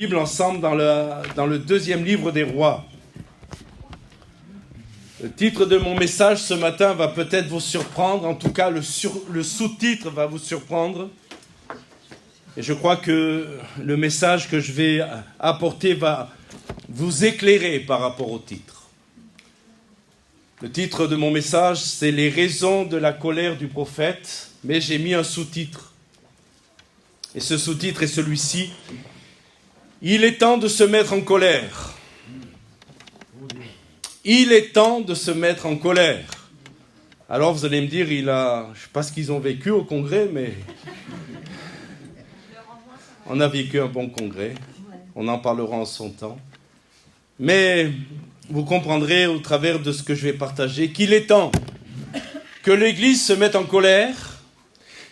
Bible ensemble dans le deuxième livre des rois. Le titre de mon message ce matin va peut-être vous surprendre, en tout cas le sous-titre va vous surprendre. Et je crois que le message que je vais apporter va vous éclairer par rapport au titre. Le titre de mon message, c'est « Les raisons de la colère du prophète », mais j'ai mis un sous-titre. Et ce sous-titre est celui-ci. Il est temps de se mettre en colère. Il est temps de se mettre en colère. Alors vous allez me dire, je ne sais pas ce qu'ils ont vécu au congrès, mais on a vécu un bon congrès. On en parlera en son temps. Mais vous comprendrez au travers de ce que je vais partager qu'il est temps que l'Église se mette en colère.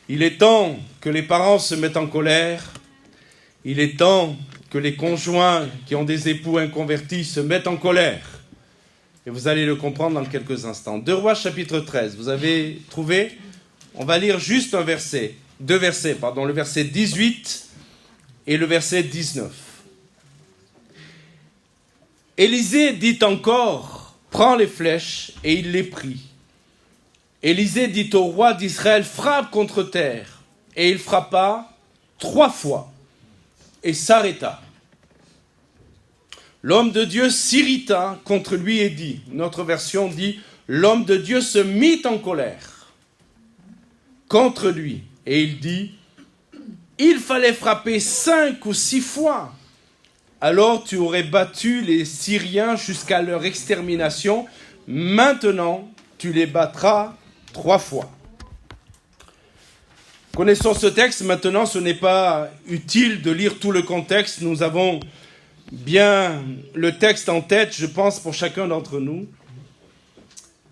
Il est temps que les parents se mettent en colère. Il est temps que les conjoints qui ont des époux inconvertis se mettent en colère. Et vous allez le comprendre dans quelques instants. 2 Rois chapitre 13, vous avez trouvé? On va lire juste deux versets, le verset 18 et le verset 19. Élisée dit encore, prends les flèches, et il les prit. Élisée dit au roi d'Israël, frappe contre terre. Et il frappa 3 fois. Et s'arrêta. L'homme de Dieu s'irrita contre lui et dit, notre version dit, l'homme de Dieu se mit en colère contre lui. Et il dit, il fallait frapper 5 ou 6 fois. Alors tu aurais battu les Syriens jusqu'à leur extermination. Maintenant, tu les battras 3 fois. Connaissons ce texte. Maintenant, ce n'est pas utile de lire tout le contexte. Nous avons bien le texte en tête, je pense, pour chacun d'entre nous.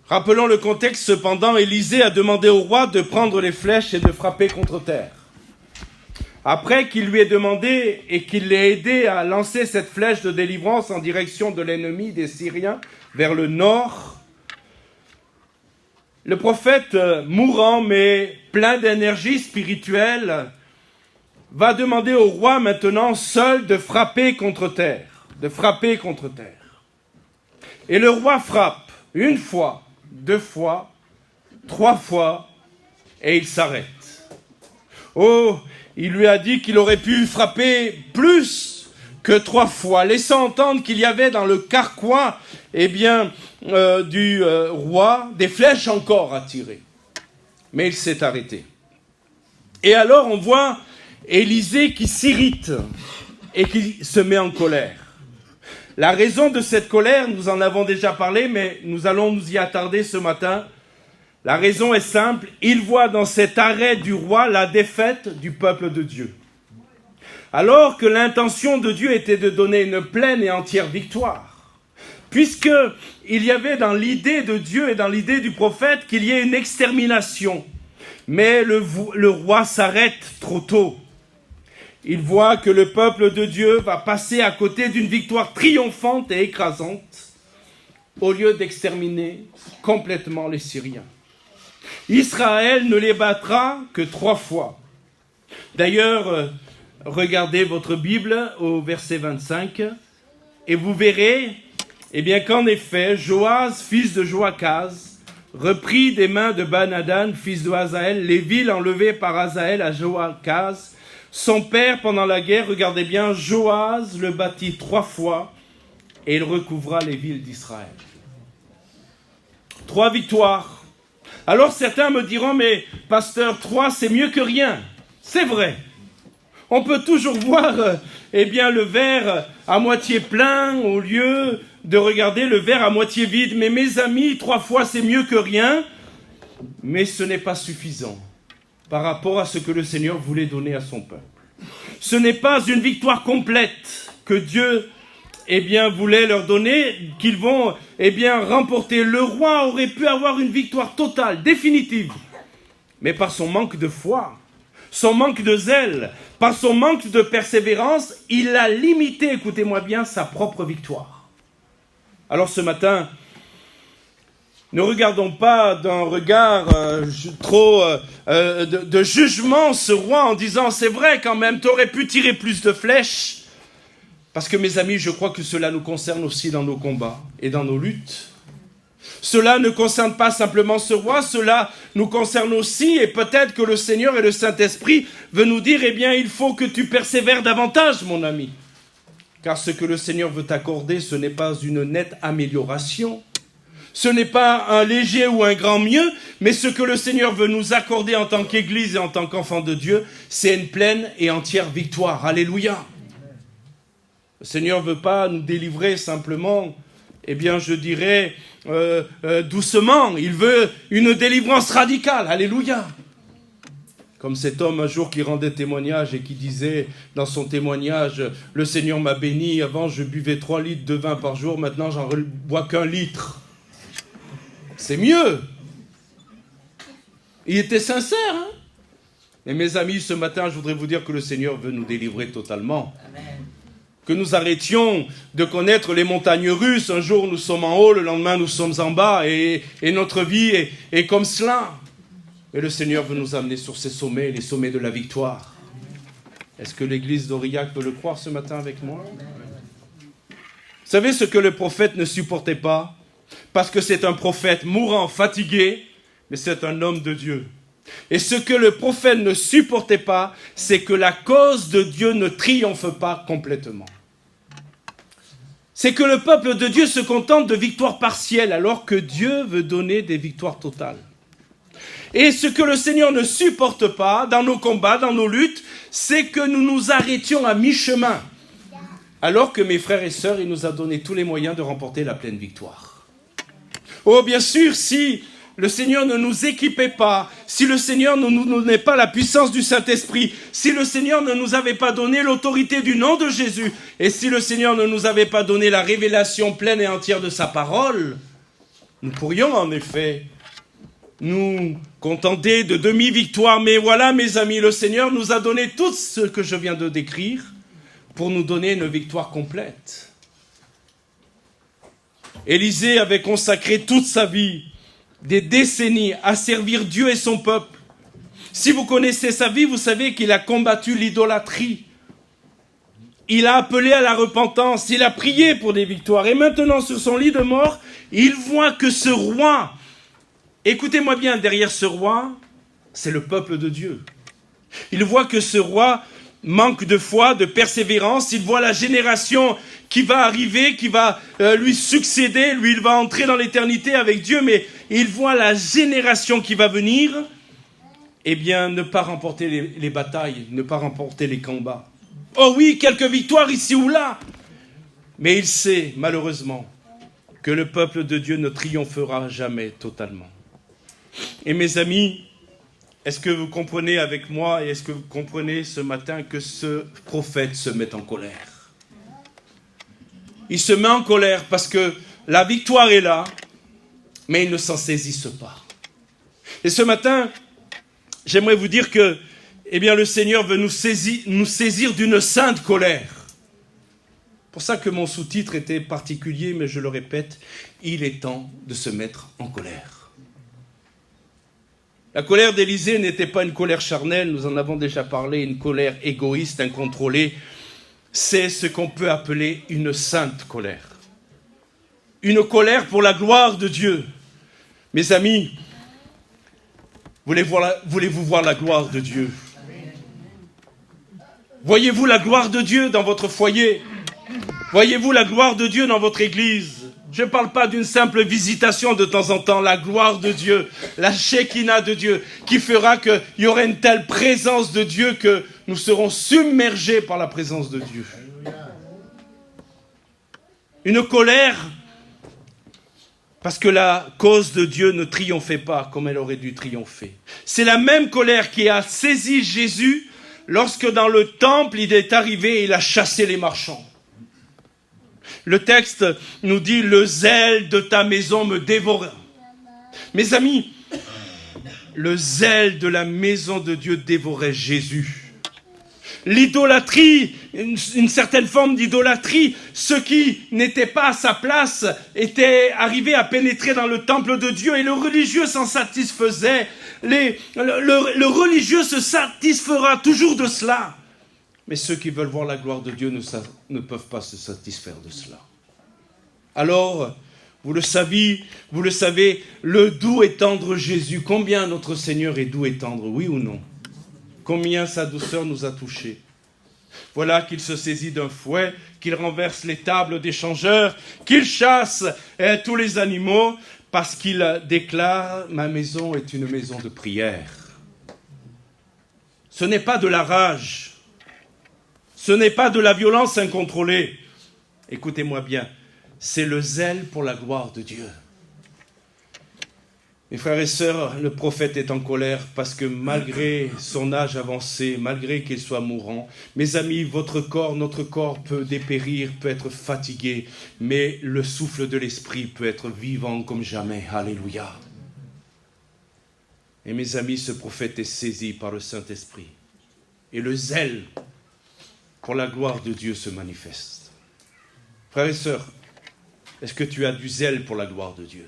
Rappelons le contexte, cependant, Élisée a demandé au roi de prendre les flèches et de frapper contre terre. Après qu'il lui ait demandé et qu'il l'ait aidé à lancer cette flèche de délivrance en direction de l'ennemi des Syriens vers le nord, le prophète, mourant mais plein d'énergie spirituelle, va demander au roi maintenant seul de frapper contre terre. Et le roi frappe 1 fois, 2 fois, 3 fois, et il s'arrête. Oh, il lui a dit qu'il aurait pu frapper plus que 3 fois, laissant entendre qu'il y avait dans le carquois, du roi, des flèches encore à tirer. Mais il s'est arrêté. Et alors on voit Élisée qui s'irrite et qui se met en colère. La raison de cette colère, nous en avons déjà parlé, mais nous allons nous y attarder ce matin. La raison est simple, il voit dans cet arrêt du roi la défaite du peuple de Dieu. Alors que l'intention de Dieu était de donner une pleine et entière victoire, puisqu'il y avait dans l'idée de Dieu et dans l'idée du prophète qu'il y ait une extermination. Mais le roi s'arrête trop tôt. Il voit que le peuple de Dieu va passer à côté d'une victoire triomphante et écrasante, au lieu d'exterminer complètement les Syriens. Israël ne les battra que 3 fois. D'ailleurs, regardez votre Bible au verset 25, et vous verrez qu'en effet, Joas, fils de Joachaz, reprit des mains de Ben-Hadad, fils de Hazaël, les villes enlevées par Hazaël à Joachaz. Son père, pendant la guerre, regardez bien, Joas le bâtit 3 fois, et il recouvra les villes d'Israël. 3 victoires. Alors certains me diront, mais pasteur, 3 c'est mieux que rien. C'est vrai. On peut toujours voir le verre à moitié plein au lieu de regarder le verre à moitié vide. Mais mes amis, 3 fois c'est mieux que rien. Mais ce n'est pas suffisant par rapport à ce que le Seigneur voulait donner à son peuple. Ce n'est pas une victoire complète que Dieu voulait leur donner, qu'ils vont remporter. Le roi aurait pu avoir une victoire totale, définitive. Mais par son manque de foi, son manque de zèle, par son manque de persévérance, il a limité, écoutez-moi bien, sa propre victoire. Alors ce matin, ne regardons pas d'un regard de jugement ce roi en disant « C'est vrai quand même, tu aurais pu tirer plus de flèches ». Parce que mes amis, je crois que cela nous concerne aussi dans nos combats et dans nos luttes. Cela ne concerne pas simplement ce roi, cela nous concerne aussi, et peut-être que le Seigneur et le Saint-Esprit veulent nous dire, eh bien, il faut que tu persévères davantage, mon ami. Car ce que le Seigneur veut t'accorder, ce n'est pas une nette amélioration, ce n'est pas un léger ou un grand mieux, mais ce que le Seigneur veut nous accorder en tant qu'Église et en tant qu'enfant de Dieu, c'est une pleine et entière victoire. Alléluia. Le Seigneur ne veut pas nous délivrer simplement, eh bien, je dirais, doucement. Il veut une délivrance radicale. Alléluia. Comme cet homme un jour qui rendait témoignage et qui disait dans son témoignage, le Seigneur m'a béni, avant je buvais 3 litres de vin par jour, maintenant j'en bois qu'1 litre. C'est mieux. Il était sincère, hein? Mais mes amis, ce matin, je voudrais vous dire que le Seigneur veut nous délivrer totalement. Amen. Que nous arrêtions de connaître les montagnes russes. Un jour, nous sommes en haut, le lendemain, nous sommes en bas. Et notre vie est comme cela. Mais le Seigneur veut nous amener sur ces sommets, les sommets de la victoire. Est-ce que l'église d'Aurillac peut le croire ce matin avec moi? Vous savez ce que le prophète ne supportait pas? Parce que c'est un prophète mourant, fatigué, mais c'est un homme de Dieu. Et ce que le prophète ne supportait pas, c'est que la cause de Dieu ne triomphe pas complètement. C'est que le peuple de Dieu se contente de victoires partielles, alors que Dieu veut donner des victoires totales. Et ce que le Seigneur ne supporte pas dans nos combats, dans nos luttes, c'est que nous nous arrêtions à mi-chemin. Alors que mes frères et sœurs, il nous a donné tous les moyens de remporter la pleine victoire. Oh, bien sûr, si le Seigneur ne nous équipait pas, si le Seigneur ne nous donnait pas la puissance du Saint-Esprit, si le Seigneur ne nous avait pas donné l'autorité du nom de Jésus, et si le Seigneur ne nous avait pas donné la révélation pleine et entière de sa parole, nous pourrions en effet nous contenter de demi-victoire. Mais voilà, mes amis, le Seigneur nous a donné tout ce que je viens de décrire pour nous donner une victoire complète. Élisée avait consacré toute sa vie, des décennies, à servir Dieu et son peuple. Si vous connaissez sa vie, vous savez qu'il a combattu l'idolâtrie. Il a appelé à la repentance, il a prié pour des victoires. Et maintenant, sur son lit de mort, il voit que ce roi, écoutez-moi bien, derrière ce roi, c'est le peuple de Dieu. Il voit que ce roi manque de foi, de persévérance. Il voit la génération qui va arriver, qui va lui succéder. Lui, il va entrer dans l'éternité avec Dieu, mais il voit la génération qui va venir, eh bien, ne pas remporter les batailles, ne pas remporter les combats. Oh oui, quelques victoires ici ou là, mais il sait, malheureusement, que le peuple de Dieu ne triomphera jamais totalement. Et mes amis, est-ce que vous comprenez avec moi, et est-ce que vous comprenez ce matin que ce prophète se met en colère? Il se met en colère parce que la victoire est là, mais ils ne s'en saisissent pas. Et ce matin, j'aimerais vous dire que, eh bien, le Seigneur veut nous saisir d'une sainte colère. C'est pour ça que mon sous-titre était particulier, mais je le répète, il est temps de se mettre en colère. La colère d'Élisée n'était pas une colère charnelle, nous en avons déjà parlé, une colère égoïste, incontrôlée. C'est ce qu'on peut appeler une sainte colère. Une colère pour la gloire de Dieu. Mes amis, voulez-vous voir la gloire de Dieu? Voyez-vous la gloire de Dieu dans votre foyer? Voyez-vous la gloire de Dieu dans votre église? Je ne parle pas d'une simple visitation de temps en temps, la gloire de Dieu, la Shekinah de Dieu, qui fera qu'il y aura une telle présence de Dieu que nous serons submergés par la présence de Dieu. Une colère, parce que la cause de Dieu ne triomphait pas comme elle aurait dû triompher. C'est la même colère qui a saisi Jésus lorsque dans le temple il est arrivé et il a chassé les marchands. Le texte nous dit « Le zèle de ta maison me dévora ». Mes amis, le zèle de la maison de Dieu dévorait Jésus. L'idolâtrie, une certaine forme d'idolâtrie, ceux qui n'étaient pas à sa place étaient arrivés à pénétrer dans le temple de Dieu et le religieux s'en satisfaisait. Le religieux se satisfera toujours de cela. Mais ceux qui veulent voir la gloire de Dieu ne peuvent pas se satisfaire de cela. Alors, vous le savez, le doux et tendre Jésus, combien notre Seigneur est doux et tendre, oui ou non? Combien sa douceur nous a touchés. Voilà qu'il se saisit d'un fouet, qu'il renverse les tables des changeurs, qu'il chasse tous les animaux, parce qu'il déclare « Ma maison est une maison de prière ». Ce n'est pas de la rage, ce n'est pas de la violence incontrôlée. Écoutez-moi bien, c'est le zèle pour la gloire de Dieu. Mes frères et sœurs, le prophète est en colère parce que malgré son âge avancé, malgré qu'il soit mourant, mes amis, votre corps, notre corps peut dépérir, peut être fatigué, mais le souffle de l'esprit peut être vivant comme jamais. Alléluia. Et mes amis, ce prophète est saisi par le Saint-Esprit. Et le zèle pour la gloire de Dieu se manifeste. Frères et sœurs, est-ce que tu as du zèle pour la gloire de Dieu?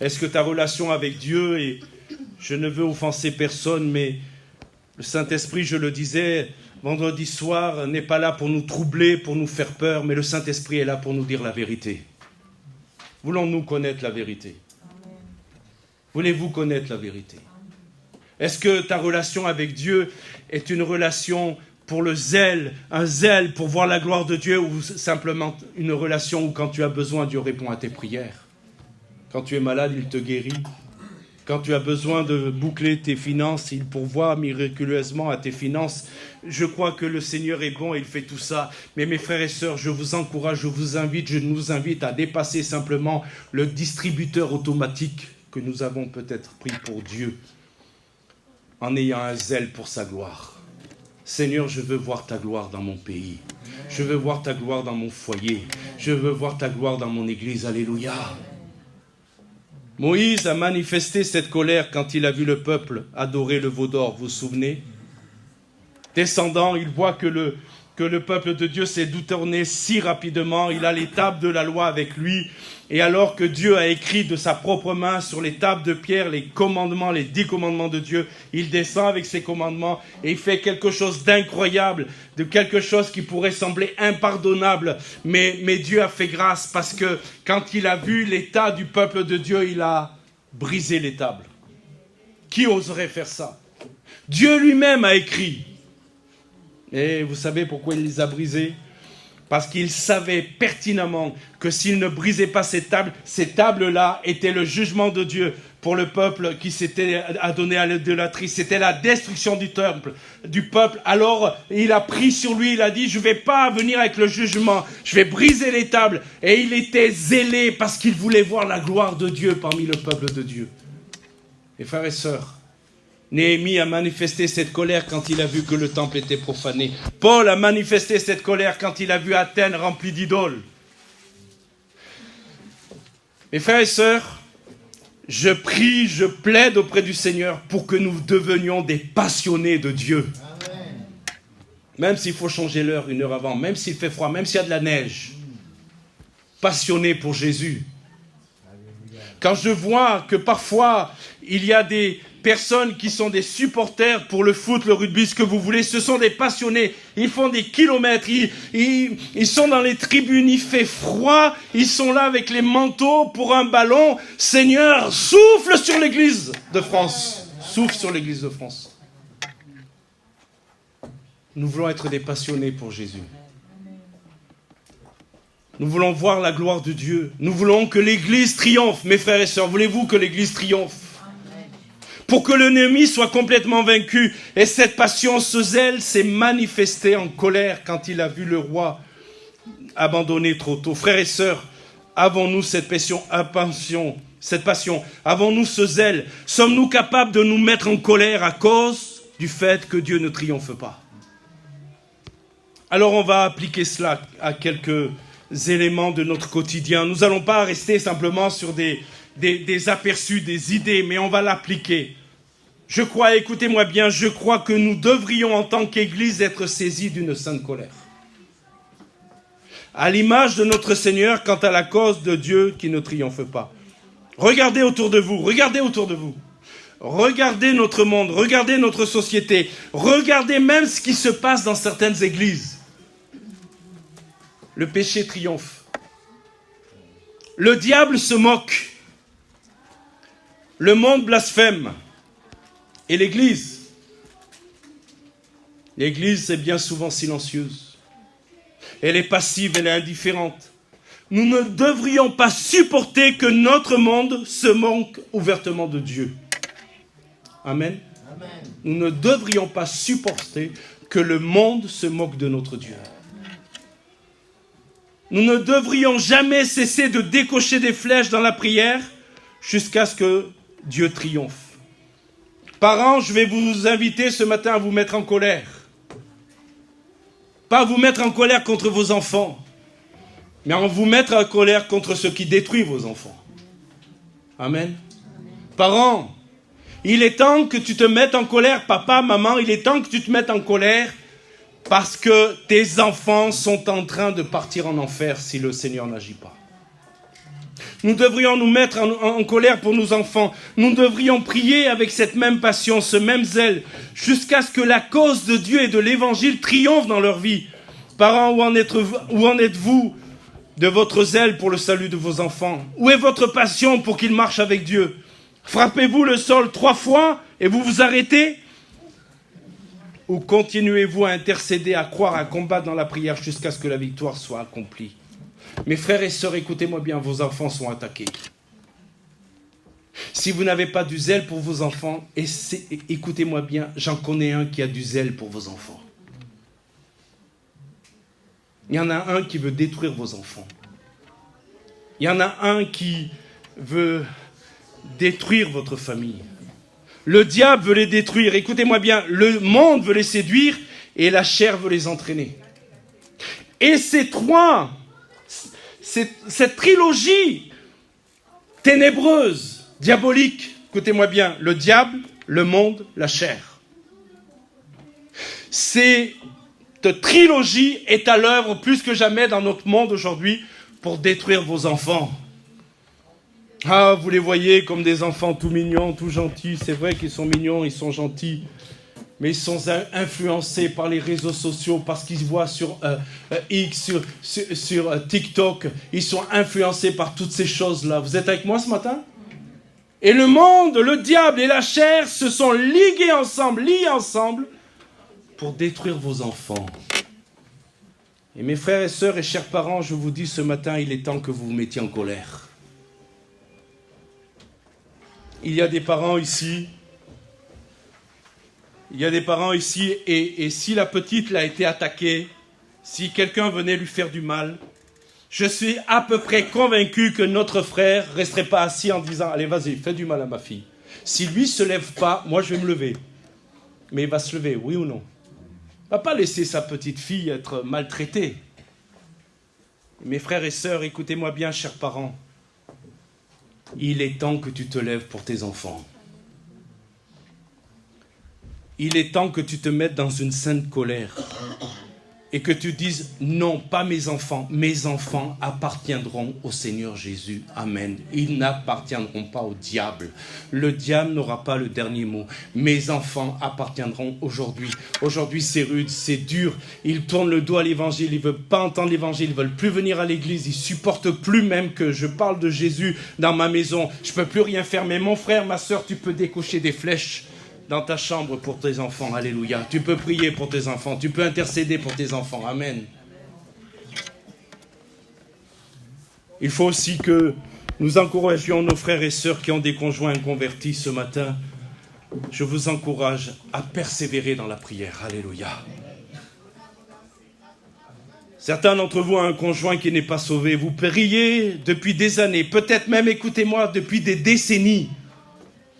Est-ce que ta relation avec Dieu, et je ne veux offenser personne, mais le Saint-Esprit, je le disais, vendredi soir, n'est pas là pour nous troubler, pour nous faire peur, mais le Saint-Esprit est là pour nous dire la vérité. Voulons-nous connaître la vérité? Voulez-vous connaître la vérité? Est-ce que ta relation avec Dieu est une relation pour le zèle, un zèle pour voir la gloire de Dieu, ou simplement une relation où quand tu as besoin, Dieu répond à tes prières? Quand tu es malade, il te guérit. Quand tu as besoin de boucler tes finances, il pourvoit miraculeusement à tes finances. Je crois que le Seigneur est bon et il fait tout ça. Mais mes frères et sœurs, je vous encourage, je nous invite à dépasser simplement le distributeur automatique que nous avons peut-être pris pour Dieu, en ayant un zèle pour sa gloire. Seigneur, je veux voir ta gloire dans mon pays. Je veux voir ta gloire dans mon foyer. Je veux voir ta gloire dans mon église. Alléluia. Moïse a manifesté cette colère quand il a vu le peuple adorer le veau d'or, vous vous souvenez? Descendant, il voit que le peuple de Dieu s'est détourné si rapidement, il a les tables de la loi avec lui, et alors que Dieu a écrit de sa propre main sur les tables de pierre les commandements, les 10 commandements de Dieu, il descend avec ses commandements et il fait quelque chose d'incroyable, de quelque chose qui pourrait sembler impardonnable, mais Dieu a fait grâce parce que quand il a vu l'état du peuple de Dieu, il a brisé les tables. Qui oserait faire ça? Dieu lui-même a écrit. Et vous savez pourquoi il les a brisées? Parce qu'il savait pertinemment que s'il ne brisait pas ces tables-là étaient le jugement de Dieu pour le peuple qui s'était adonné à l'idolâtrie. C'était la destruction du peuple. Alors, il a pris sur lui, il a dit, je ne vais pas venir avec le jugement, je vais briser les tables. Et il était zélé parce qu'il voulait voir la gloire de Dieu parmi le peuple de Dieu. Et frères et sœurs, Néhémie a manifesté cette colère quand il a vu que le temple était profané. Paul a manifesté cette colère quand il a vu Athènes remplie d'idoles. Mes frères et sœurs, je prie, je plaide auprès du Seigneur pour que nous devenions des passionnés de Dieu. Amen. Même s'il faut changer l'heure 1 heure avant, même s'il fait froid, même s'il y a de la neige. Passionnés pour Jésus. Quand je vois que parfois il y a des personnes qui sont des supporters pour le foot, le rugby, ce que vous voulez, ce sont des passionnés, ils font des kilomètres, ils sont dans les tribunes, il fait froid, ils sont là avec les manteaux pour un ballon. Seigneur, souffle sur l'église de France, souffle sur l'église de France. Nous voulons être des passionnés pour Jésus. Nous voulons voir la gloire de Dieu. Nous voulons que l'église triomphe. Mes frères et sœurs, voulez-vous que l'église triomphe? Pour que l'ennemi soit complètement vaincu. Et cette passion, ce zèle, s'est manifesté en colère quand il a vu le roi abandonné trop tôt. Frères et sœurs, avons-nous cette passion, avons-nous ce zèle? Sommes-nous capables de nous mettre en colère à cause du fait que Dieu ne triomphe pas? Alors on va appliquer cela à quelques éléments de notre quotidien. Nous n'allons pas rester simplement sur des aperçus, des idées, mais on va l'appliquer. Je crois, écoutez-moi bien, je crois que nous devrions en tant qu'Église être saisis d'une sainte colère. À l'image de notre Seigneur quant à la cause de Dieu qui ne triomphe pas. Regardez autour de vous, regardez autour de vous. Regardez notre monde, regardez notre société, regardez même ce qui se passe dans certaines églises. Le péché triomphe. Le diable se moque. Le monde blasphème. Et l'Église est bien souvent silencieuse. Elle est passive, elle est indifférente. Nous ne devrions pas supporter que notre monde se moque ouvertement de Dieu. Amen. Amen. Nous ne devrions pas supporter que le monde se moque de notre Dieu. Nous ne devrions jamais cesser de décocher des flèches dans la prière jusqu'à ce que Dieu triomphe. Parents, je vais vous inviter ce matin à vous mettre en colère. Pas à vous mettre en colère contre vos enfants, mais à vous mettre en colère contre ce qui détruit vos enfants. Amen. Parents, il est temps que tu te mettes en colère, papa, maman, il est temps que tu te mettes en colère parce que tes enfants sont en train de partir en enfer si le Seigneur n'agit pas. Nous devrions nous mettre en colère pour nos enfants. Nous devrions prier avec cette même passion, ce même zèle, jusqu'à ce que la cause de Dieu et de l'Évangile triomphe dans leur vie. Parents, où en êtes-vous de votre zèle pour le salut de vos enfants? Où est votre passion pour qu'ils marchent avec Dieu? Frappez-vous le sol 3 fois et vous vous arrêtez? Ou continuez-vous à intercéder, à croire, à combattre dans la prière jusqu'à ce que la victoire soit accomplie? Mes frères et sœurs, écoutez-moi bien, vos enfants sont attaqués. Si vous n'avez pas du zèle pour vos enfants, écoutez-moi bien, j'en connais un qui a du zèle pour vos enfants. Il y en a un qui veut détruire vos enfants. Il y en a un qui veut détruire votre famille. Le diable veut les détruire. Écoutez-moi bien, le monde veut les séduire et la chair veut les entraîner. Et cette trilogie ténébreuse, diabolique, écoutez-moi bien, le diable, le monde, la chair. Cette trilogie est à l'œuvre plus que jamais dans notre monde aujourd'hui pour détruire vos enfants. Ah, vous les voyez comme des enfants tout mignons, tout gentils. C'est vrai qu'ils sont mignons, ils sont gentils. Mais ils sont influencés par les réseaux sociaux, parce qu'ils voient sur X, sur TikTok. Ils sont influencés par toutes ces choses-là. Vous êtes avec moi ce matin? Et le monde, le diable et la chair se sont liés ensemble pour détruire vos enfants. Et mes frères et sœurs et chers parents, je vous dis ce matin, il est temps que vous vous mettiez en colère. Il y a des parents ici, et si la petite a été attaquée, si quelqu'un venait lui faire du mal, je suis à peu près convaincu que notre frère ne resterait pas assis en disant « Allez, vas-y, fais du mal à ma fille. » Si lui ne se lève pas, moi je vais me lever. Mais il va se lever, oui ou non? Il ne va pas laisser sa petite fille être maltraitée. Mes frères et sœurs, écoutez-moi bien, chers parents. Il est temps que tu te lèves pour tes enfants. Il est temps que tu te mettes dans une sainte colère et que tu dises non, pas mes enfants appartiendront au Seigneur Jésus. Amen. Ils n'appartiendront pas au diable. Le diable n'aura pas le dernier mot. Mes enfants appartiendront aujourd'hui. Aujourd'hui, c'est rude, c'est dur. Ils tournent le dos à l'évangile, ils ne veulent pas entendre l'évangile, ils ne veulent plus venir à l'église, ils ne supportent plus même que je parle de Jésus dans ma maison. Je ne peux plus rien faire, mais mon frère, ma soeur, tu peux décocher des flèches dans ta chambre pour tes enfants, alléluia. Tu peux prier pour tes enfants, tu peux intercéder pour tes enfants, amen. Il faut aussi que nous encouragions nos frères et sœurs qui ont des conjoints convertis ce matin. Je vous encourage à persévérer dans la prière, alléluia. Certains d'entre vous ont un conjoint qui n'est pas sauvé. Vous priez depuis des années, peut-être même, écoutez-moi, depuis des décennies.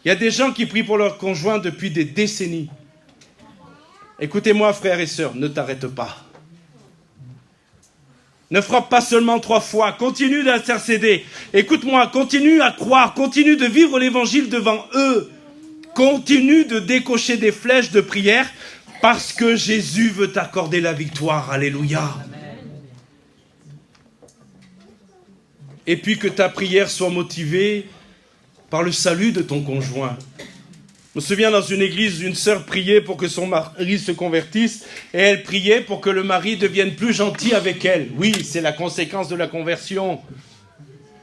Il y a des gens qui prient pour leur conjoint depuis des décennies. Écoutez-moi, frères et sœurs, ne t'arrête pas. Ne frappe pas seulement 3 fois, continue d'intercéder. Écoute-moi, continue à croire, continue de vivre l'évangile devant eux. Continue de décocher des flèches de prière parce que Jésus veut t'accorder la victoire. Alléluia. Et puis que ta prière soit motivée par le salut de ton conjoint. Je me souviens dans une église, une sœur priait pour que son mari se convertisse et elle priait pour que le mari devienne plus gentil avec elle. Oui, c'est la conséquence de la conversion.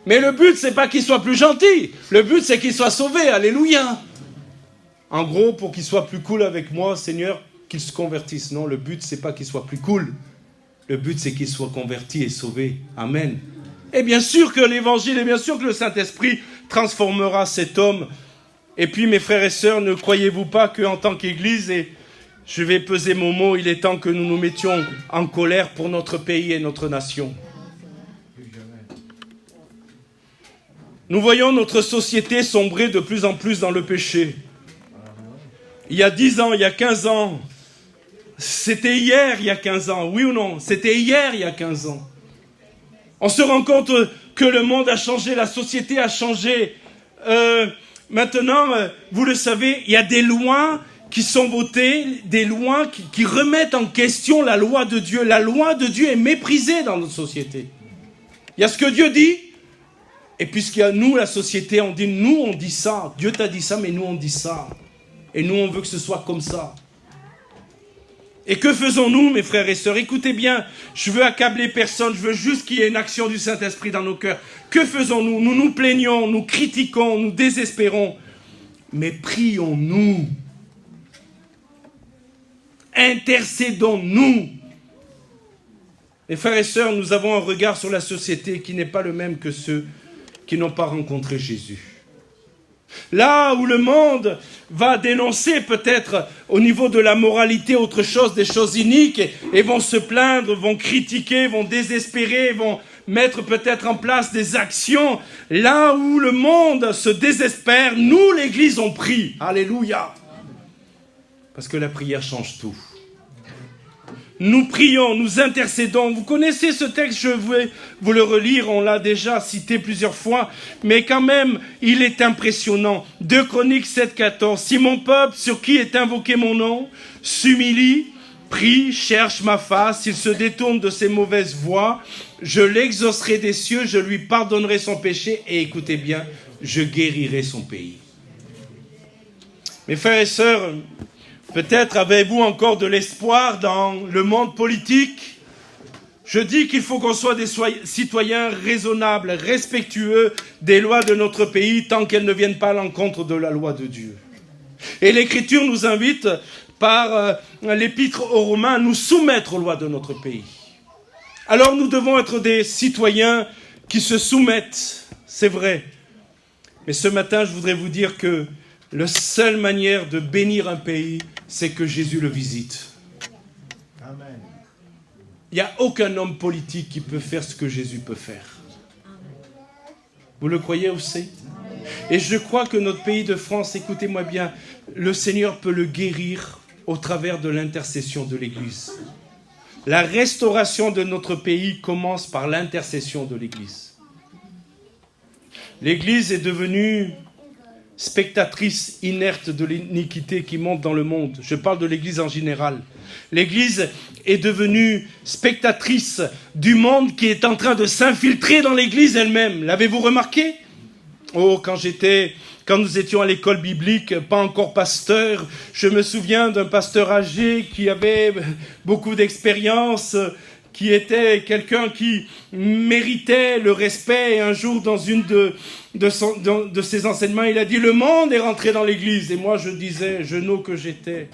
Mais le but, c'est pas qu'il soit plus gentil. Le but, c'est qu'il soit sauvé. Alléluia. En gros, pour qu'il soit plus cool avec moi, Seigneur, qu'il se convertisse. Non, le but, c'est pas qu'il soit plus cool. Le but, c'est qu'il soit converti et sauvé. Amen. Et bien sûr que l'évangile, et bien sûr que le Saint-Esprit transformera cet homme. Et puis, mes frères et sœurs, ne croyez-vous pas qu'en tant qu'Église, et je vais peser mon mot, il est temps que nous nous mettions en colère pour notre pays et notre nation. Nous voyons notre société sombrer de plus en plus dans le péché. Il y a 10 ans, il y a 15 ans, c'était hier il y a 15 ans, oui ou non? C'était hier il y a 15 ans. On se rend compte que le monde a changé, la société a changé. Maintenant, vous le savez, il y a des lois qui sont votées, des lois qui remettent en question la loi de Dieu. La loi de Dieu est méprisée dans notre société. Il y a ce que Dieu dit, et puisqu'il y a nous, la société, on dit ça. Dieu t'a dit ça, mais nous on dit ça. Et nous on veut que ce soit comme ça. Et que faisons-nous, mes frères et sœurs? Écoutez bien, je veux accabler personne, je veux juste qu'il y ait une action du Saint-Esprit dans nos cœurs. Que faisons-nous? Nous nous plaignons, nous critiquons, nous désespérons. Mais prions-nous. Intercédons-nous. Mes frères et sœurs, nous avons un regard sur la société qui n'est pas le même que ceux qui n'ont pas rencontré Jésus. Là où le monde va dénoncer peut-être au niveau de la moralité autre chose, des choses iniques, et vont se plaindre, vont critiquer, vont désespérer, vont mettre peut-être en place des actions. Là où le monde se désespère, nous, l'Église, on prie. Alléluia. Parce que la prière change tout. Nous prions, nous intercédons. Vous connaissez ce texte, je vais vous le relire, on l'a déjà cité plusieurs fois, mais quand même, il est impressionnant. 2 Chroniques 7,14. Si mon peuple, sur qui est invoqué mon nom, s'humilie, prie, cherche ma face, s'il se détourne de ses mauvaises voies, je l'exaucerai des cieux, je lui pardonnerai son péché, et écoutez bien, je guérirai son pays. Mes frères et sœurs, peut-être avez-vous encore de l'espoir dans le monde politique. Je dis qu'il faut qu'on soit des citoyens raisonnables, respectueux des lois de notre pays tant qu'elles ne viennent pas à l'encontre de la loi de Dieu. Et l'Écriture nous invite par l'Épître aux Romains à nous soumettre aux lois de notre pays. Alors nous devons être des citoyens qui se soumettent, c'est vrai. Mais ce matin, je voudrais vous dire que la seule manière de bénir un pays, c'est que Jésus le visite. Amen. Il n'y a aucun homme politique qui peut faire ce que Jésus peut faire. Vous le croyez aussi? Et je crois que notre pays de France, écoutez-moi bien, le Seigneur peut le guérir au travers de l'intercession de l'Église. La restauration de notre pays commence par l'intercession de l'Église. L'Église est devenue spectatrice inerte de l'iniquité qui monte dans le monde. Je parle de l'Église en général. L'Église est devenue spectatrice du monde qui est en train de s'infiltrer dans l'Église elle-même. L'avez-vous remarqué? Oh, quand nous étions à l'école biblique, pas encore pasteur, je me souviens d'un pasteur âgé qui avait beaucoup d'expérience, qui était quelqu'un qui méritait le respect. Et un jour, dans une de ses enseignements, il a dit « Le monde est rentré dans l'église ». Et moi, je disais, genou que j'étais,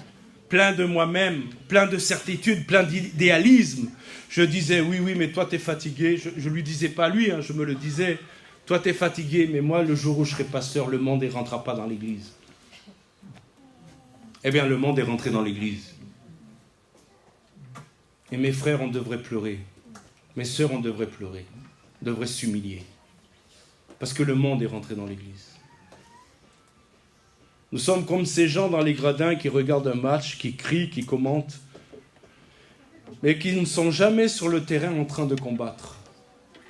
plein de moi-même, plein de certitude, plein d'idéalisme. Je disais « Oui, mais toi, t'es fatigué ». Je lui disais pas lui, je me le disais. « Toi, t'es fatigué, mais moi, le jour où je serai pasteur, le monde ne rentrera pas dans l'église ». Eh bien, le monde est rentré dans l'église. Et mes frères, on devrait pleurer. Mes sœurs, on devrait pleurer. On devrait s'humilier. Parce que le monde est rentré dans l'église. Nous sommes comme ces gens dans les gradins qui regardent un match, qui crient, qui commentent, mais qui ne sont jamais sur le terrain en train de combattre.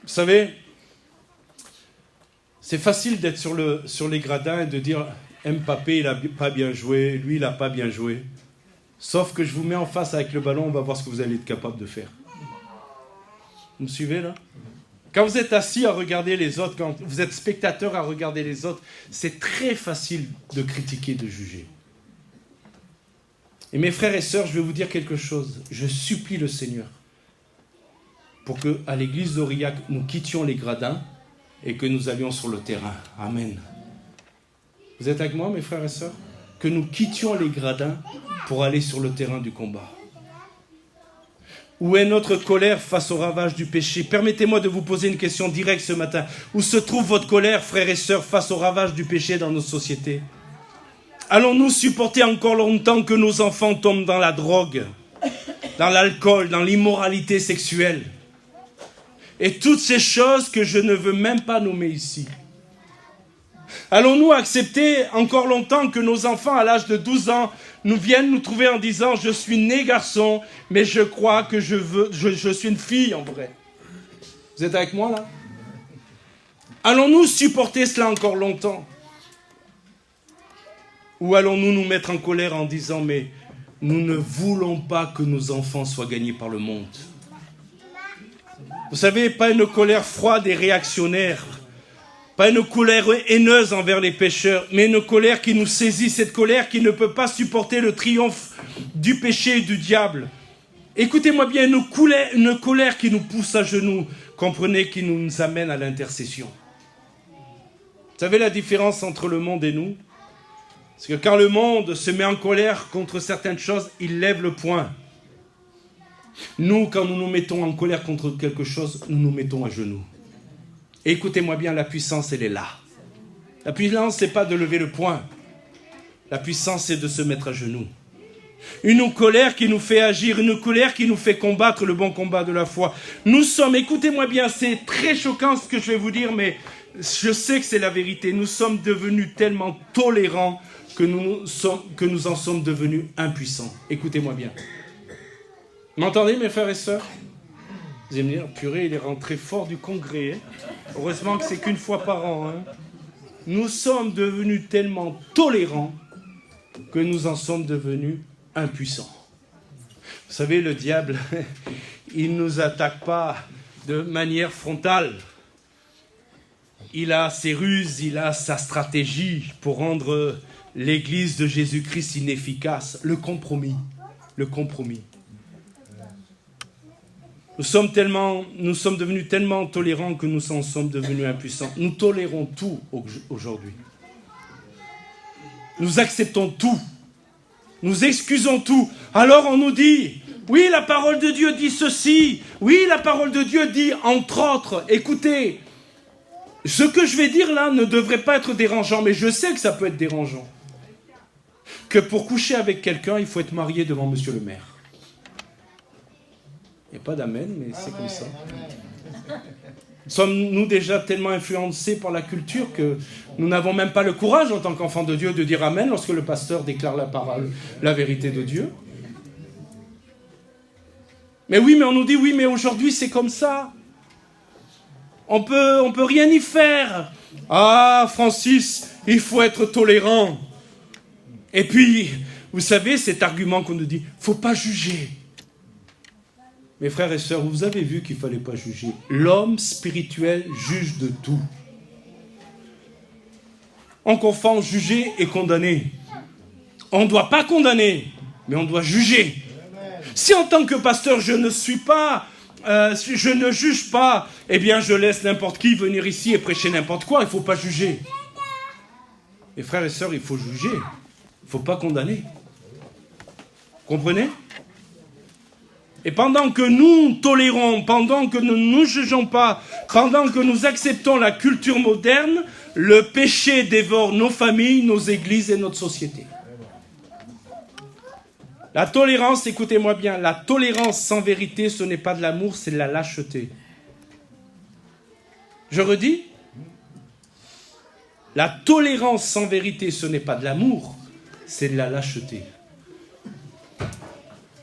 Vous savez, c'est facile d'être sur les gradins et de dire « Mbappé, il n'a pas bien joué, lui, il n'a pas bien joué ». Sauf que je vous mets en face avec le ballon, on va voir ce que vous allez être capable de faire. Vous me suivez là? Quand vous êtes assis à regarder les autres, quand vous êtes spectateur à regarder les autres, c'est très facile de critiquer, de juger. Et mes frères et sœurs, je vais vous dire quelque chose. Je supplie le Seigneur pour qu'à l'église d'Aurillac, nous quittions les gradins et que nous allions sur le terrain. Amen. Vous êtes avec moi, mes frères et sœurs? Que nous quittions les gradins pour aller sur le terrain du combat. Où est notre colère face au ravage du péché? Permettez-moi de vous poser une question directe ce matin. Où se trouve votre colère, frères et sœurs, face au ravage du péché dans nos sociétés? Allons-nous supporter encore longtemps que nos enfants tombent dans la drogue, dans l'alcool, dans l'immoralité sexuelle? Et toutes ces choses que je ne veux même pas nommer ici. Allons-nous accepter encore longtemps que nos enfants, à l'âge de 12 ans, nous viennent nous trouver en disant « Je suis né garçon, mais je crois que je suis une fille en vrai ». Vous êtes avec moi là? Allons-nous supporter cela encore longtemps? Ou allons-nous nous mettre en colère en disant « Mais nous ne voulons pas que nos enfants soient gagnés par le monde ». Vous savez, pas une colère froide et réactionnaire, pas une colère haineuse envers les pécheurs, mais une colère qui nous saisit, cette colère qui ne peut pas supporter le triomphe du péché et du diable. Écoutez-moi bien, une colère qui nous pousse à genoux, comprenez, qui nous amène à l'intercession. Vous savez la différence entre le monde et nous? Parce que quand le monde se met en colère contre certaines choses, il lève le poing. Nous, quand nous nous mettons en colère contre quelque chose, nous nous mettons à genoux. Et écoutez-moi bien, la puissance, elle est là. La puissance, ce n'est pas de lever le poing. La puissance, c'est de se mettre à genoux. Une colère qui nous fait agir, une colère qui nous fait combattre le bon combat de la foi. Nous sommes, écoutez-moi bien, c'est très choquant ce que je vais vous dire, mais je sais que c'est la vérité. Nous sommes devenus tellement tolérants que nous en sommes devenus impuissants. Écoutez-moi bien. M'entendez, mes frères et sœurs? Vous allez me dire, purée, il est rentré fort du congrès. Hein. Heureusement que c'est qu'une fois par an. Hein. Nous sommes devenus tellement tolérants que nous en sommes devenus impuissants. Vous savez, le diable, il ne nous attaque pas de manière frontale. Il a ses ruses, il a sa stratégie pour rendre l'Église de Jésus-Christ inefficace. Le compromis. Nous sommes devenus tellement tolérants que nous en sommes devenus impuissants. Nous tolérons tout aujourd'hui. Nous acceptons tout. Nous excusons tout. Alors on nous dit, oui, la parole de Dieu dit ceci. Oui, la parole de Dieu dit, entre autres, écoutez, ce que je vais dire là ne devrait pas être dérangeant, mais je sais que ça peut être dérangeant. Que pour coucher avec quelqu'un, il faut être marié devant monsieur le maire. Il n'y a pas d'amen, mais c'est comme ça. Sommes-nous déjà tellement influencés par la culture que nous n'avons même pas le courage en tant qu'enfants de Dieu de dire amen lorsque le pasteur déclare la parole, la vérité de Dieu? Mais oui, mais on nous dit oui, mais aujourd'hui c'est comme ça. On peut rien y faire. Ah, Francis, il faut être tolérant. Et puis, vous savez, cet argument qu'on nous dit, faut pas juger. Mes frères et sœurs, vous avez vu qu'il ne fallait pas juger. L'homme spirituel juge de tout. On confond juger et condamner. On ne doit pas condamner, mais on doit juger. Si en tant que pasteur, je ne juge pas, eh bien je laisse n'importe qui venir ici et prêcher n'importe quoi. Il ne faut pas juger. Mes frères et sœurs, il faut juger. Il ne faut pas condamner. Comprenez ? Et pendant que nous tolérons, pendant que nous ne nous jugeons pas, pendant que nous acceptons la culture moderne, le péché dévore nos familles, nos églises et notre société. La tolérance, écoutez-moi bien, la tolérance sans vérité, ce n'est pas de l'amour, c'est de la lâcheté. Je redis, la tolérance sans vérité, ce n'est pas de l'amour, c'est de la lâcheté.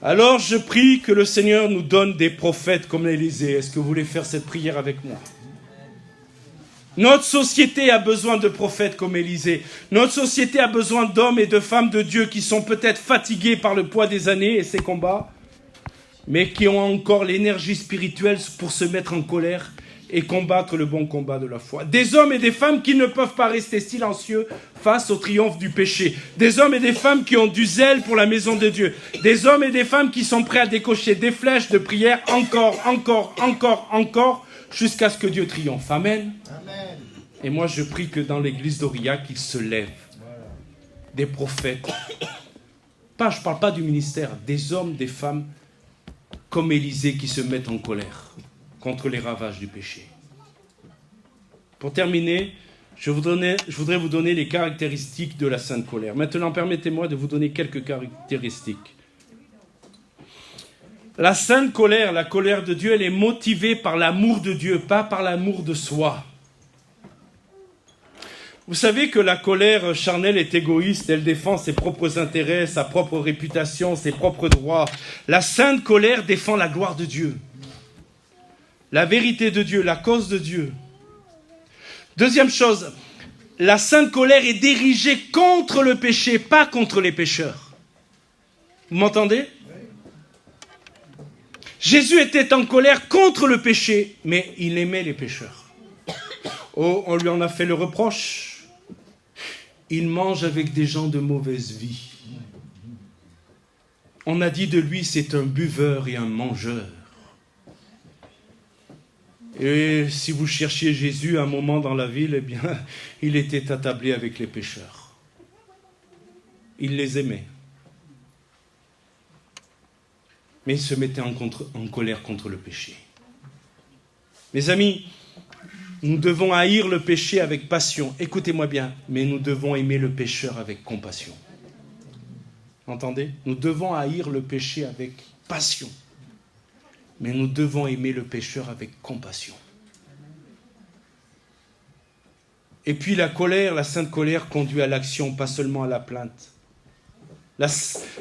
Alors je prie que le Seigneur nous donne des prophètes comme Élisée. Est-ce que vous voulez faire cette prière avec moi? Notre société a besoin de prophètes comme Élisée. Notre société a besoin d'hommes et de femmes de Dieu qui sont peut-être fatigués par le poids des années et ses combats, mais qui ont encore l'énergie spirituelle pour se mettre en colère et combattre le bon combat de la foi. Des hommes et des femmes qui ne peuvent pas rester silencieux face au triomphe du péché. Des hommes et des femmes qui ont du zèle pour la maison de Dieu. Des hommes et des femmes qui sont prêts à décocher des flèches de prière encore, jusqu'à ce que Dieu triomphe. Amen. Amen. Et moi, je prie que dans l'église d'Aurillac, il se lève des prophètes. Je ne parle pas du ministère, des hommes, des femmes, comme Élisée, qui se mettent en colère contre les ravages du péché. Pour terminer, je voudrais vous donner les caractéristiques de la sainte colère. Maintenant, permettez-moi de vous donner quelques caractéristiques. La sainte colère, la colère de Dieu, elle est motivée par l'amour de Dieu, pas par l'amour de soi. Vous savez que la colère charnelle est égoïste, elle défend ses propres intérêts, sa propre réputation, ses propres droits. La sainte colère défend la gloire de Dieu, la vérité de Dieu, la cause de Dieu. Deuxième chose, la sainte colère est dirigée contre le péché, pas contre les pécheurs. Vous m'entendez ? Jésus était en colère contre le péché, mais il aimait les pécheurs. Oh, on lui en a fait le reproche. Il mange avec des gens de mauvaise vie. On a dit de lui, c'est un buveur et un mangeur. Et si vous cherchiez Jésus à un moment dans la ville, eh bien, il était attablé avec les pécheurs. Il les aimait. Mais il se mettait en colère contre le péché. Mes amis, nous devons haïr le péché avec passion. Écoutez-moi bien, mais nous devons aimer le pécheur avec compassion. Entendez ? Nous devons haïr le péché avec passion. Mais nous devons aimer le pécheur avec compassion. Et puis la colère, la sainte colère conduit à l'action, pas seulement à la plainte.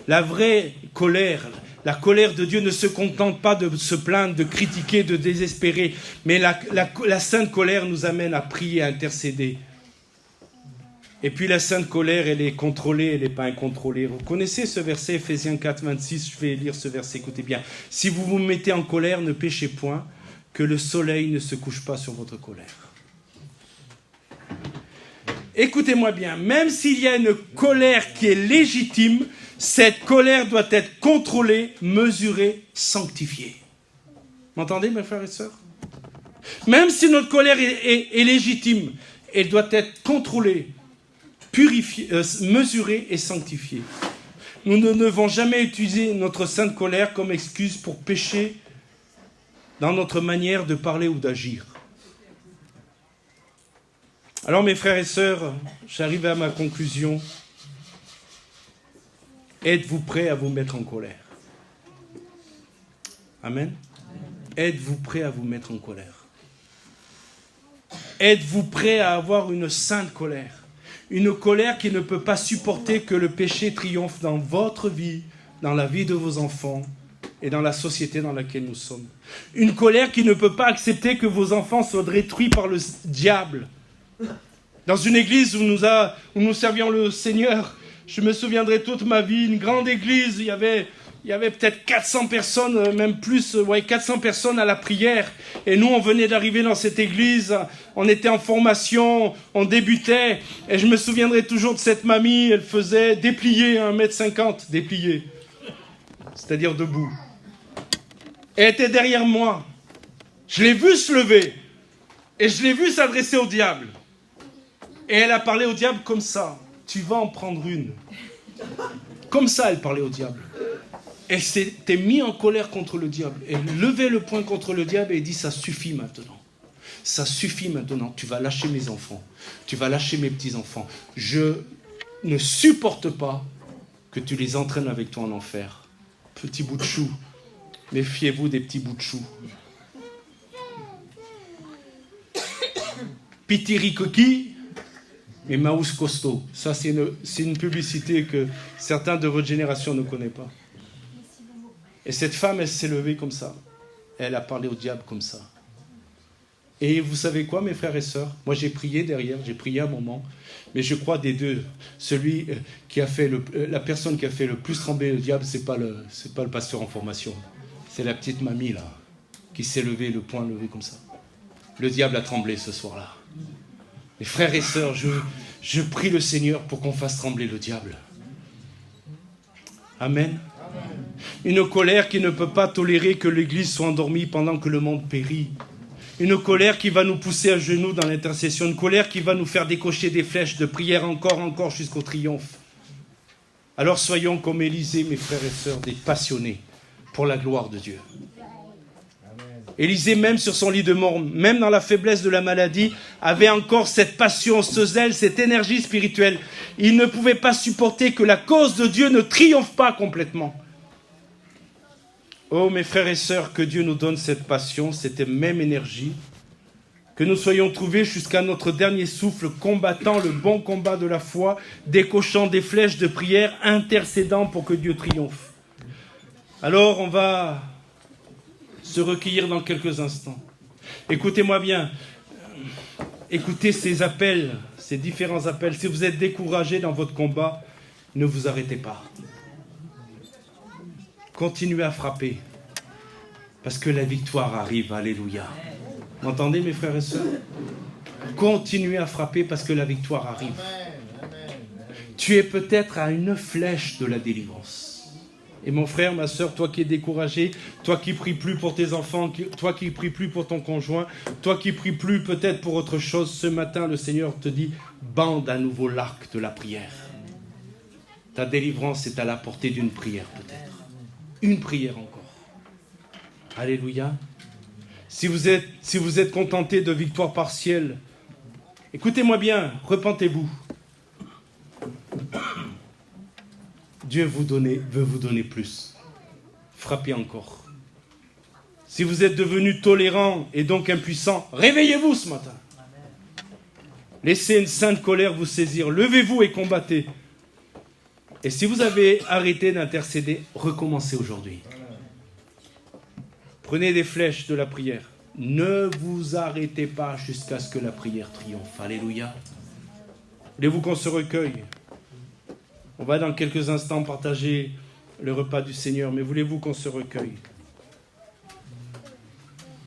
La vraie colère, la colère de Dieu ne se contente pas de se plaindre, de critiquer, de désespérer, mais la sainte colère nous amène à prier, à intercéder. Et puis la sainte colère, elle est contrôlée, elle n'est pas incontrôlée. Vous connaissez ce verset, Ephésiens 4, 26, je vais lire ce verset, écoutez bien. Si vous vous mettez en colère, ne péchez point, que le soleil ne se couche pas sur votre colère. Écoutez-moi bien, même s'il y a une colère qui est légitime, cette colère doit être contrôlée, mesurée, sanctifiée. M'entendez, mes frères et sœurs ? Même si notre colère est légitime, elle doit être contrôlée, purifiée, mesurée et sanctifiée. Nous ne devons jamais utiliser notre sainte colère comme excuse pour pécher dans notre manière de parler ou d'agir. Alors mes frères et sœurs, j'arrive à ma conclusion. Êtes-vous prêts à vous mettre en colère ? Amen. Êtes-vous prêts à vous mettre en colère ? Êtes-vous prêts à avoir une sainte colère ? Une colère qui ne peut pas supporter que le péché triomphe dans votre vie, dans la vie de vos enfants et dans la société dans laquelle nous sommes. Une colère qui ne peut pas accepter que vos enfants soient détruits par le diable. Dans une église où nous servions le Seigneur, je me souviendrai toute ma vie, une grande église, il y avait peut-être 400 personnes, même plus, 400 personnes à la prière. Et nous, on venait d'arriver dans cette église, on était en formation, on débutait. Et je me souviendrai toujours de cette mamie, elle faisait déplier 1m50, déplier, c'est-à-dire debout. Elle était derrière moi. Je l'ai vue se lever et je l'ai vue s'adresser au diable. Et elle a parlé au diable comme ça. Tu vas en prendre une. Comme ça, elle parlait au diable. Elle s'était mise en colère contre le diable. Elle levait le poing contre le diable et dit, ça suffit maintenant. Ça suffit maintenant. Tu vas lâcher mes enfants. Tu vas lâcher mes petits-enfants. Je ne supporte pas que tu les entraînes avec toi en enfer. Petit bout de chou. Méfiez-vous des petits bouts de chou. Pitiricoki et Maus Costaud. Ça, c'est une publicité que certains de votre génération ne connaissent pas. Et cette femme, elle s'est levée comme ça. Elle a parlé au diable comme ça. Et vous savez quoi, mes frères et sœurs ? Moi, j'ai prié derrière, j'ai prié un moment. Mais je crois des deux, celui qui a fait la personne qui a fait le plus trembler le diable, c'est pas le pasteur en formation. C'est la petite mamie, là, qui s'est levée, le poing levé comme ça. le diable a tremblé ce soir-là. Mes frères et sœurs, je prie le Seigneur pour qu'on fasse trembler le diable. Amen. Une colère qui ne peut pas tolérer que l'Église soit endormie pendant que le monde périt. Une colère qui va nous pousser à genoux dans l'intercession. Une colère qui va nous faire décocher des flèches de prière encore jusqu'au triomphe. Alors soyons comme Élisée, mes frères et sœurs, des passionnés pour la gloire de Dieu. Élisée, même sur son lit de mort, même dans la faiblesse de la maladie, avait encore cette passion, ce zèle, cette énergie spirituelle. Il ne pouvait pas supporter que la cause de Dieu ne triomphe pas complètement. Oh, mes frères et sœurs, que Dieu nous donne cette passion, cette même énergie, que nous soyons trouvés jusqu'à notre dernier souffle, combattant le bon combat de la foi, décochant des flèches de prière, intercédant pour que Dieu triomphe. Alors, on va se recueillir dans quelques instants. Écoutez-moi bien. Écoutez ces appels, ces différents appels. Si vous êtes découragé dans votre combat, ne vous arrêtez pas. Continuez à frapper. Parce que la victoire arrive. Alléluia. Vous entendez, mes frères et sœurs? Continuez à frapper parce que la victoire arrive. Tu es peut-être à une flèche de la délivrance. Et mon frère, ma sœur, toi qui es découragé, toi qui pries plus pour tes enfants, toi qui pries plus pour ton conjoint, toi qui pries plus peut-être pour autre chose, ce matin, le Seigneur te dit, bande à nouveau l'arc de la prière. Ta délivrance est à la portée d'une prière peut-être. Une prière encore. Alléluia. Si vous êtes contenté de victoire partielle, écoutez-moi bien, repentez-vous. Dieu veut vous donner plus. Frappez encore. Si vous êtes devenu tolérant et donc impuissant, réveillez-vous ce matin. Laissez une sainte colère vous saisir. Levez-vous et combattez. Et si vous avez arrêté d'intercéder, recommencez aujourd'hui. Prenez des flèches de la prière. Ne vous arrêtez pas jusqu'à ce que la prière triomphe. Alléluia. Voulez-vous qu'on se recueille? On va dans quelques instants partager le repas du Seigneur, mais voulez-vous qu'on se recueille?